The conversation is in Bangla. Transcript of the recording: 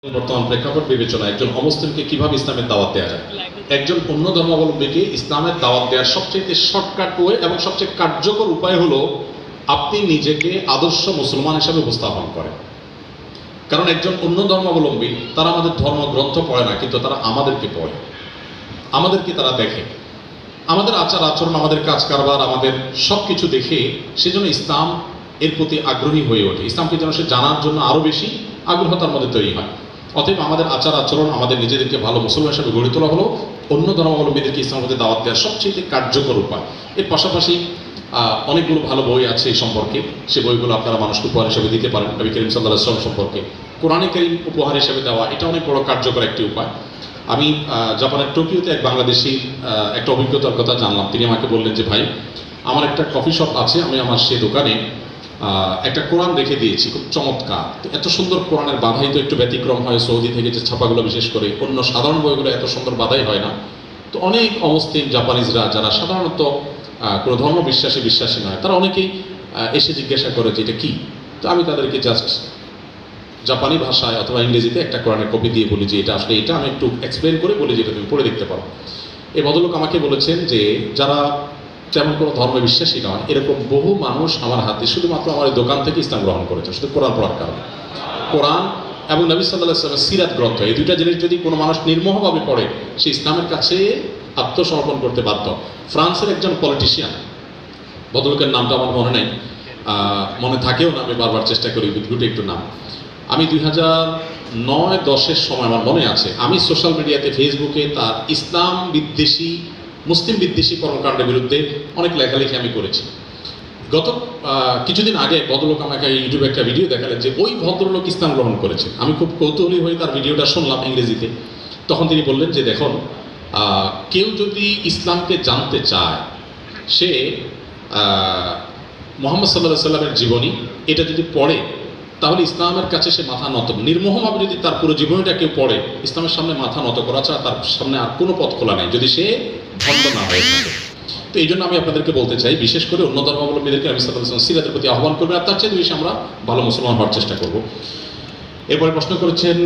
বর্তমান প্রেক্ষাপট বিবেচনায় একজন অমুসলিমকে কিভাবে ইসলামের দাওয়াত দেওয়া যায়। একজন অন্য ধর্মাবলম্বীকে ইসলামের দাওয়াত দেওয়ার সবচেয়ে শর্টকাট ওয়ে এবং সবচেয়ে কার্যকর উপায় হলো আপনি নিজেকে আদর্শ মুসলমান হিসেবে উপস্থাপন করেন। কারণ একজন অন্য ধর্মাবলম্বী তারা আমাদের ধর্মগ্রন্থ পড়ে না, কিন্তু তারা আমাদেরকে পড়ে, আমাদেরকে তারা দেখে, আমাদের আচার আচরণ, আমাদের কাজ কারবার, আমাদের সব কিছু দেখে সেজন্য ইসলাম এর প্রতি আগ্রহী হয়ে ওঠে। ইসলামকে যেন সে জানার জন্য আরও বেশি আগ্রহ তার মধ্যে তৈরি হয়। অতএব আমাদের আচার আচরণ, আমাদের নিজেদেরকে ভালো মুসলমান হিসেবে গড়ে তোলা হলো অন্য ধর্মাবলম্বীদেরকে ইসলামের মধ্যে দাওয়াত দেওয়ার সবচেয়ে কার্যকর উপায়। এর পাশাপাশি অনেকগুলো ভালো বই আছে এই সম্পর্কে, সে বইগুলো আপনারা মানুষকে উপহার হিসেবে দিতে পারেন। নবী করিম সাল্লাল্লাহু আলাইহি ওয়াসাল্লাম সম্পর্কে কোরআনে কারীম উপহার হিসেবে দেওয়া, এটা অনেক বড় কার্যকর একটি উপায়। আমি জাপানের টোকিওতে এক বাংলাদেশি একটা অভিজ্ঞতার কথা জানলাম। তিনি আমাকে বললেন যে ভাই, আমার একটা কফি শপ আছে, আমি আমার সে দোকানে একটা কোরআন রেখে দিয়েছি, খুব চমৎকার। তো এত সুন্দর কোরআনের বাধাই তো একটু ব্যতিক্রম হয়, সৌদি থেকে যে ছাপাগুলো বিশেষ করে, অন্য সাধারণ বইগুলো এত সুন্দর বাধাই হয় না। তো অনেক অমুসলিম জাপানিজরা যারা সাধারণত কোনো ধর্ম বিশ্বাসী নয়, তারা অনেকেই এসে জিজ্ঞাসা করে যে এটা কি। তো আমি তাদেরকে জাস্ট জাপানি ভাষায় অথবা ইংরেজিতে একটা কোরআনের কপি দিয়ে বলি যে এটা আসলে এটা, আমি একটু এক্সপ্লেন করে বলি যে এটা তুমি পড়ে দেখতে পারো। এই ভদ্রলোক আমাকে বলেছেন যে যারা তেমন কোনো ধর্মে বিশ্বাসী নয়, এরকম বহু মানুষ আমার হাতে শুধুমাত্র আমার দোকান থেকে ইসলাম গ্রহণ করেছে, শুধু কোরআন পড়ার কারণে। কোরআন এবং নবী সাল্লাল্লাহু আলাইহি ওয়াসাল্লামের সিরাত গ্রন্থ, এই দুইটা জিনিস যদি কোনো মানুষ নির্মোহভাবে পড়ে, সে ইসলামের কাছে আত্মসমর্পণ করতে বাধ্য। ফ্রান্সের একজন পলিটিশিয়ান, ভদ্রলোকের নামটা আমার মনে নেই, মনে থাকেও না, আমি বারবার চেষ্টা করি বিদ্যুটে একটু নাম। আমি 2009-10-এর সময় আমার মনে আছে, আমি সোশ্যাল মিডিয়াতে ফেসবুকে তার ইসলাম বিদ্বেষী, মুসলিম বিদ্বেষী কর্মকাণ্ডের বিরুদ্ধে অনেক লেখালেখি আমি করেছি। গত কিছুদিন আগে ভদ্রলোক আমাকে ইউটিউবে একটা ভিডিও দেখালেন যে ওই ভদ্রলোক ইসলাম গ্রহণ করেছে। আমি খুব কৌতূহলী হয়ে তার ভিডিওটা শুনলাম ইংরেজিতে। তখন তিনি বললেন যে দেখুন, কেউ যদি ইসলামকে জানতে চায়, সে মুহাম্মদ সাল্লাল্লাহু আলাইহি ওয়াসাল্লামের জীবনী এটা যদি পড়ে, তাহলে ইসলামের কাছে সে মাথা নত, নির্মোহভাবে যদি তার পুরো জীবনীটা কেউ পড়ে, ইসলামের সামনে মাথা নত করা ছাড়া তার সামনে আর কোনো পথ খোলা নেই, যদি সে ভণ্ড না হয়ে থাকে। তো এই জন্য আমি আপনাদেরকে বলতে চাই, বিশেষ করে অন্য ধর্মাবলম্বীদেরকে নবী সাল্লাল্লাহু আলাইহি ওয়াসাল্লাম সিরাতের প্রতি আহ্বান করবেন, আর তার চেয়ে বেশি আমরা ভালো মুসলমান হওয়ার চেষ্টা করব। এরপরে প্রশ্ন করেছেন